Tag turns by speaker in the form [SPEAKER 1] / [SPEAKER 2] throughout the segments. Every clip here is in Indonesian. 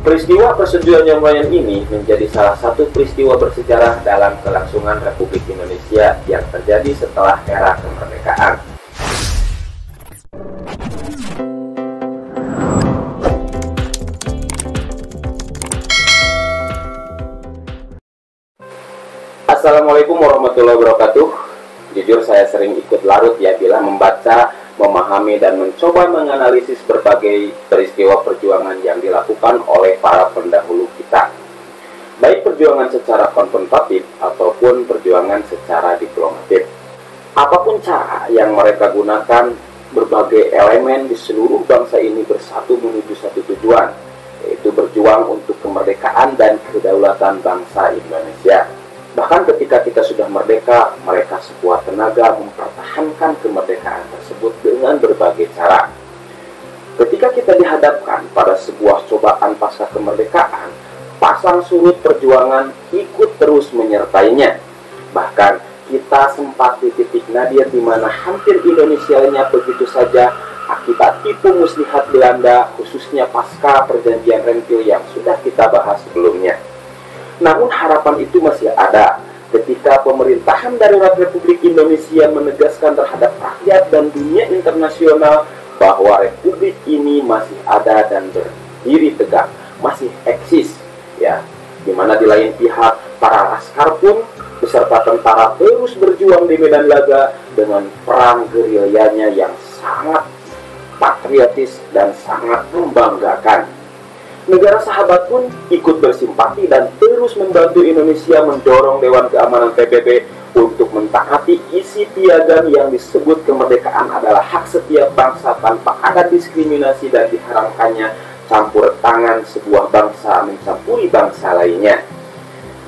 [SPEAKER 1] Peristiwa persetujuan Royan ini menjadi salah satu peristiwa bersejarah dalam kelangsungan Republik Indonesia yang terjadi setelah era kemerdekaan. Assalamualaikum warahmatullahi wabarakatuh. Jujur saya sering ikut larut ya bila membaca, memahami dan mencoba menganalisis berbagai peristiwa perjuangan yang dilakukan oleh para pendahulu kita. Baik perjuangan secara konfrontatif ataupun perjuangan secara diplomatik. Apapun cara yang mereka gunakan, berbagai elemen di seluruh bangsa ini bersatu menuju satu tujuan, yaitu berjuang untuk kemerdekaan dan kedaulatan bangsa Indonesia. Bahkan ketika kita sudah merdeka, mereka sekuat tenaga mempertahankan kemerdekaan tersebut dengan berbagai cara. Ketika kita dihadapkan pada sebuah cobaan pasca kemerdekaan, pasang surut perjuangan ikut terus menyertainya. Bahkan kita sempat di titik nadir di mana hampir Indonesianya begitu saja akibat tipu muslihat Belanda, khususnya pasca perjanjian Renville yang sudah kita bahas sebelumnya. Namun harapan itu masih ada ketika pemerintahan darurat Republik Indonesia menegaskan terhadap rakyat dan dunia internasional bahwa Republik ini masih ada dan berdiri tegak, masih eksis, ya. Dimana di lain pihak para laskar pun beserta tentara terus berjuang di medan laga dengan perang gerilyanya yang sangat patriotis dan sangat membanggakan. Negara sahabat pun ikut bersimpati dan terus membantu Indonesia mendorong Dewan Keamanan PBB untuk mentaati isi piagam yang disebut kemerdekaan adalah hak setiap bangsa tanpa ada diskriminasi dan diharamkannya campur tangan sebuah bangsa mencampuri bangsa lainnya.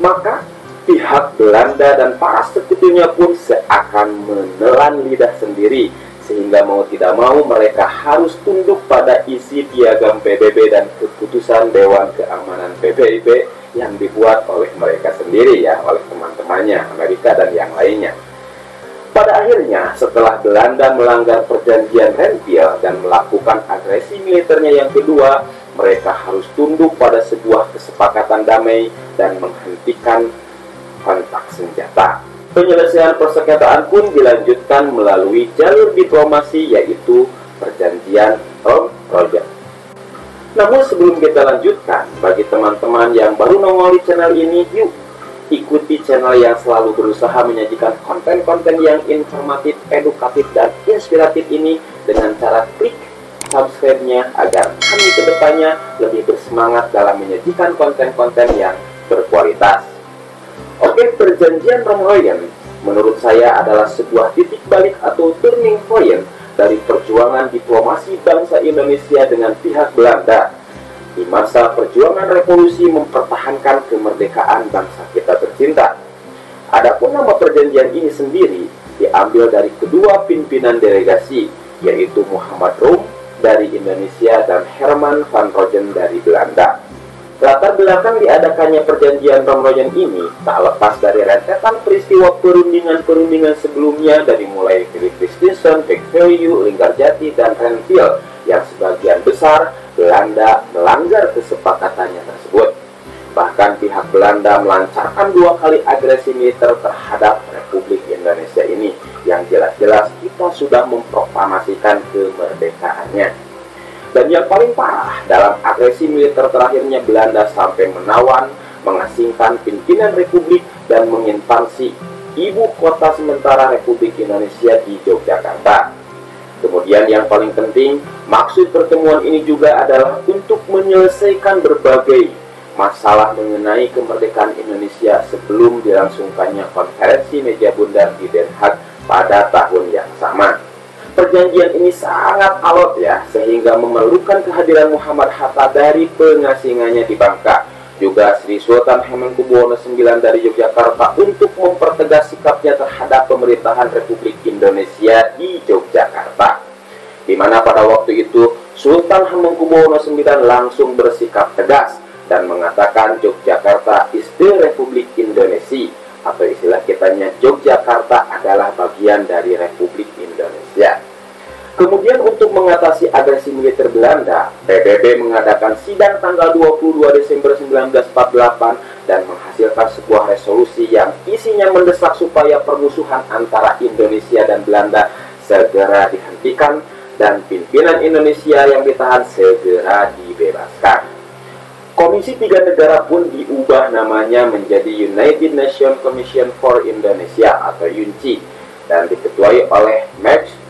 [SPEAKER 1] Maka pihak Belanda dan para sekutunya pun seakan menelan lidah sendiri, sehingga mau tidak mau mereka harus tunduk pada isi piagam PBB dan keputusan Dewan Keamanan PBB yang dibuat oleh mereka sendiri ya, oleh teman-temannya Amerika dan yang lainnya. Pada akhirnya setelah Belanda melanggar perjanjian Renville dan melakukan agresi militernya yang kedua, mereka harus tunduk pada sebuah kesepakatan damai dan menghentikan kontak senjata. Penyelesaian persengketaan pun dilanjutkan melalui jalur diplomasi, yaitu perjanjian Royan. Namun sebelum kita lanjutkan, bagi teman-teman yang baru nongol di channel ini, yuk ikuti channel yang selalu berusaha menyajikan konten-konten yang informatif, edukatif, dan inspiratif ini dengan cara klik subscribe-nya agar kami kedepannya lebih bersemangat dalam menyajikan konten-konten yang berkualitas. Oke, perjanjian Royan menurut saya adalah sebuah titik balik atau turning point dari perjuangan diplomasi bangsa Indonesia dengan pihak Belanda di masa perjuangan revolusi mempertahankan kemerdekaan bangsa kita tercinta. Adapun nama perjanjian ini sendiri diambil dari kedua pimpinan delegasi, yaitu Muhammad Rum dari Indonesia dan Herman van Rojen dari Belanda. Latar belakang diadakannya perjanjian Royan ini tak lepas dari rentetan peristiwa perundingan-perundingan sebelumnya dari mulai Philip Christensen, Back Value, Linggarjati, dan Renville yang sebagian besar Belanda melanggar kesepakatannya tersebut. Bahkan pihak Belanda melancarkan 2 kali agresi militer terhadap Republik Indonesia ini yang jelas-jelas kita sudah memproklamasikan kemerdekaannya. Dan yang paling parah, dalam agresi militer terakhirnya Belanda sampai menawan, mengasingkan pimpinan Republik dan menginvasi ibu kota sementara Republik Indonesia di Yogyakarta. Kemudian yang paling penting, maksud pertemuan ini juga adalah untuk menyelesaikan berbagai masalah mengenai kemerdekaan Indonesia sebelum dilangsungkannya konferensi meja bundar di Den Haag pada tahun yang sama. Perjanjian ini sangat alot ya, sehingga memerlukan kehadiran Muhammad Hatta dari pengasingannya di Bangka, juga Sri Sultan Hamengkubuwono IX dari Yogyakarta untuk mempertegas sikapnya terhadap pemerintahan Republik Indonesia di Yogyakarta. Di mana pada waktu itu Sultan Hamengkubuwono IX langsung bersikap tegas dan mengatakan Yogyakarta is the Republik Indonesia, atau istilah kitanya Yogyakarta adalah bagian dari Republik Indonesia. Kemudian untuk mengatasi agresi militer Belanda, PBB mengadakan sidang tanggal 22 Desember 1948 dan menghasilkan sebuah resolusi yang isinya mendesak supaya permusuhan antara Indonesia dan Belanda segera dihentikan dan pimpinan Indonesia yang ditahan segera dibebaskan. Komisi tiga negara pun diubah namanya menjadi United Nations Commission for Indonesia atau UNCI dan diketuai oleh Max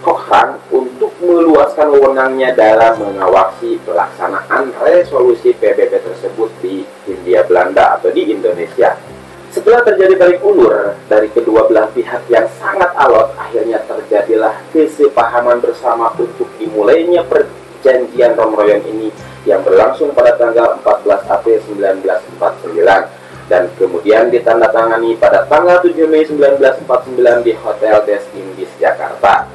[SPEAKER 1] Cochrane untuk meluaskan wewenangnya dalam mengawasi pelaksanaan resolusi PBB tersebut di Hindia Belanda atau di Indonesia. Setelah terjadi tarik ulur dari kedua belah pihak yang sangat alot, akhirnya terjadilah kesepahaman bersama untuk dimulainya perjanjian Romroyon ini yang berlangsung pada tanggal 14 April 1949 dan kemudian ditandatangani pada tanggal 7 Mei 1949 di Hotel des Indes, Jakarta.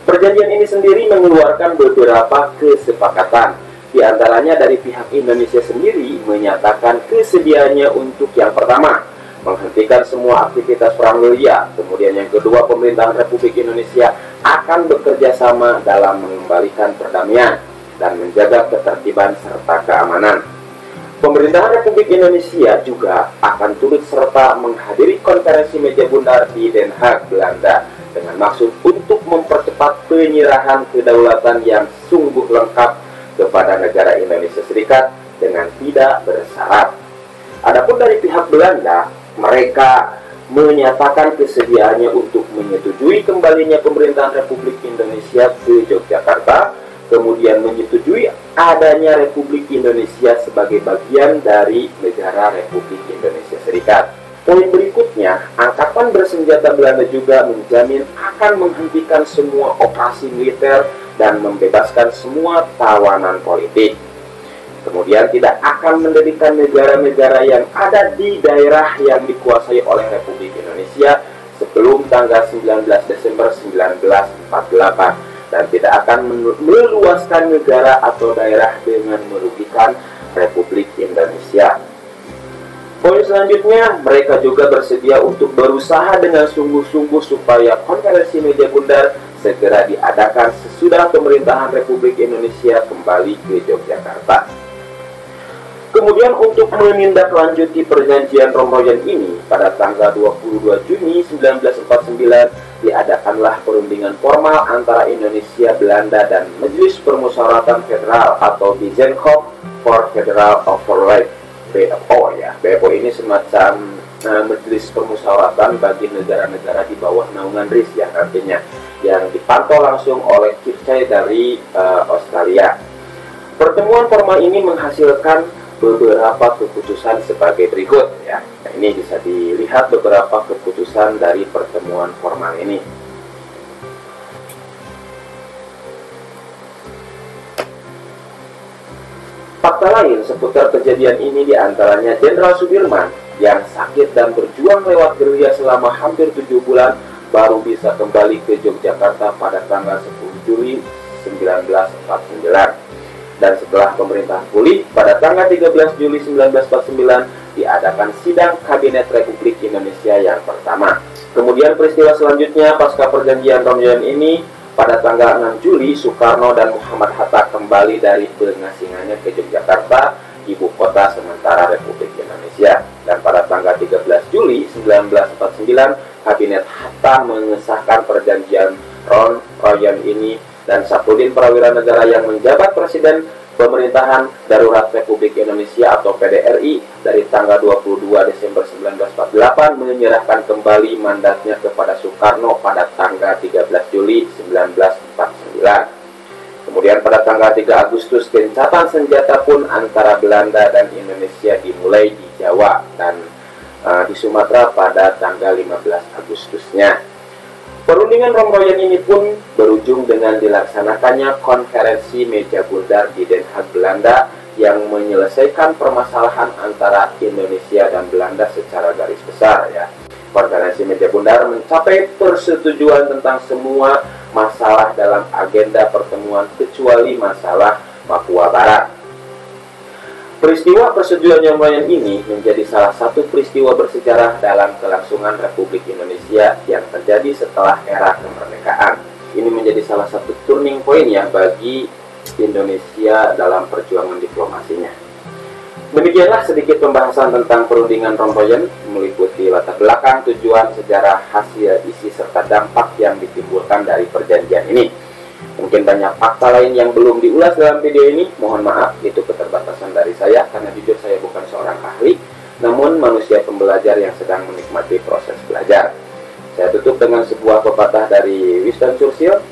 [SPEAKER 1] Perjanjian ini sendiri mengeluarkan beberapa kesepakatan. Di antaranya dari pihak Indonesia sendiri menyatakan kesediaannya untuk yang pertama, menghentikan semua aktivitas perang gerilya. Kemudian yang kedua, pemerintahan Republik Indonesia akan bekerja sama dalam mengembalikan perdamaian dan menjaga ketertiban serta keamanan. Pemerintahan Republik Indonesia juga akan turut serta menghadiri konferensi meja bundar di Den Haag, Belanda, dengan maksud untuk mempercepat penyerahan kedaulatan yang sungguh lengkap kepada negara Indonesia Serikat dengan tidak bersyarat. Adapun dari pihak Belanda, mereka menyatakan kesediaannya untuk menyetujui kembalinya pemerintahan Republik Indonesia ke Yogyakarta, kemudian menyetujui adanya Republik Indonesia sebagai bagian dari negara Republik Indonesia Serikat. Poin berikutnya, Angkatan Bersenjata Belanda juga menjamin akan menghentikan semua operasi militer dan membebaskan semua tawanan politik. Kemudian tidak akan mendirikan negara-negara yang ada di daerah yang dikuasai oleh Republik Indonesia sebelum tanggal 19 Desember 1948 dan tidak akan meluaskan negara atau daerah dengan merugikan Republik Indonesia. Poin selanjutnya, mereka juga bersedia untuk berusaha dengan sungguh-sungguh supaya konferensi meja bundar segera diadakan sesudah pemerintahan Republik Indonesia kembali ke Yogyakarta. Kemudian untuk menindaklanjuti perjanjian Romroyon ini, pada tanggal 22 Juni 1949 diadakanlah perundingan formal antara Indonesia, Belanda, dan Majelis Permusyawaratan Federal atau Bijenhof for Federal Overlap. BFO ya. BFO ini semacam Majelis Permusyawaratan bagi negara-negara di bawah naungan RIS ya nantinya, yang dipantau langsung oleh Kipchai dari Australia. Pertemuan formal ini menghasilkan beberapa keputusan sebagai berikut ya. Nah, ini bisa dilihat beberapa keputusan dari pertemuan formal ini. Fakta lain seputar kejadian ini diantaranya Jenderal Sudirman yang sakit dan berjuang lewat gerilya selama hampir 7 bulan baru bisa kembali ke Yogyakarta pada tanggal 10 Juli 1949. Dan setelah pemerintahan pulih, pada tanggal 13 Juli 1949 diadakan sidang Kabinet Republik Indonesia yang pertama. Kemudian peristiwa selanjutnya pasca perjanjian Romroyon ini, pada tanggal 6 Juli, Soekarno dan Muhammad Hatta kembali dari pengasingannya ke Yogyakarta, ibu kota sementara Republik Indonesia. Dan pada tanggal 13 Juli 1949, Kabinet Hatta mengesahkan perjanjian Romroyon ini dan Sapudin Prawira Negara yang menjabat Presiden Pemerintahan Darurat Republik Indonesia atau PDRI dari tanggal 22 Desember 1948 menyerahkan kembali mandatnya kepada Soekarno pada tanggal 13 Juli 1949. Kemudian pada tanggal 3 Agustus gencatan senjata pun antara Belanda dan Indonesia dimulai di Jawa dan di Sumatera pada tanggal 15 Agustusnya. Perundingan Romroyon ini pun berujung dengan dilaksanakannya konferensi meja bundar di Den Haag, Belanda yang menyelesaikan permasalahan antara Indonesia dan Belanda secara garis besar ya. Konferensi meja bundar mencapai persetujuan tentang semua masalah dalam agenda pertemuan kecuali masalah Papua Barat. Peristiwa persetujuan Romroyon ini menjadi salah satu peristiwa bersejarah dalam kelangsungan Republik Indonesia yang terjadi setelah era kemerdekaan. ini menjadi salah satu turning point ya bagi Indonesia dalam perjuangan diplomasinya. Demikianlah sedikit pembahasan tentang perundingan Rompoyen, meliputi latar belakang, tujuan, sejarah, hasil, isi, serta dampak yang ditimbulkan dari perjanjian ini. Mungkin banyak fakta lain yang belum diulas dalam video ini, mohon maaf, itu keterbatasan dari saya, karena jujur saya bukan seorang ahli, namun manusia pembelajar yang sedang menikmati proses belajar. Saya tutup dengan sebuah pepatah dari Winston Churchill,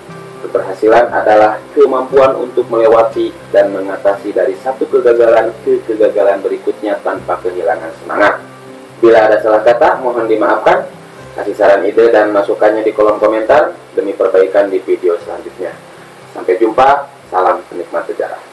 [SPEAKER 1] keberhasilan adalah kemampuan untuk melewati dan mengatasi dari satu kegagalan ke kegagalan berikutnya tanpa kehilangan semangat. Bila ada salah kata, mohon dimaafkan. Kasih saran, ide, dan masukannya di kolom komentar demi perbaikan di video selanjutnya. Sampai jumpa, salam penikmat sejarah.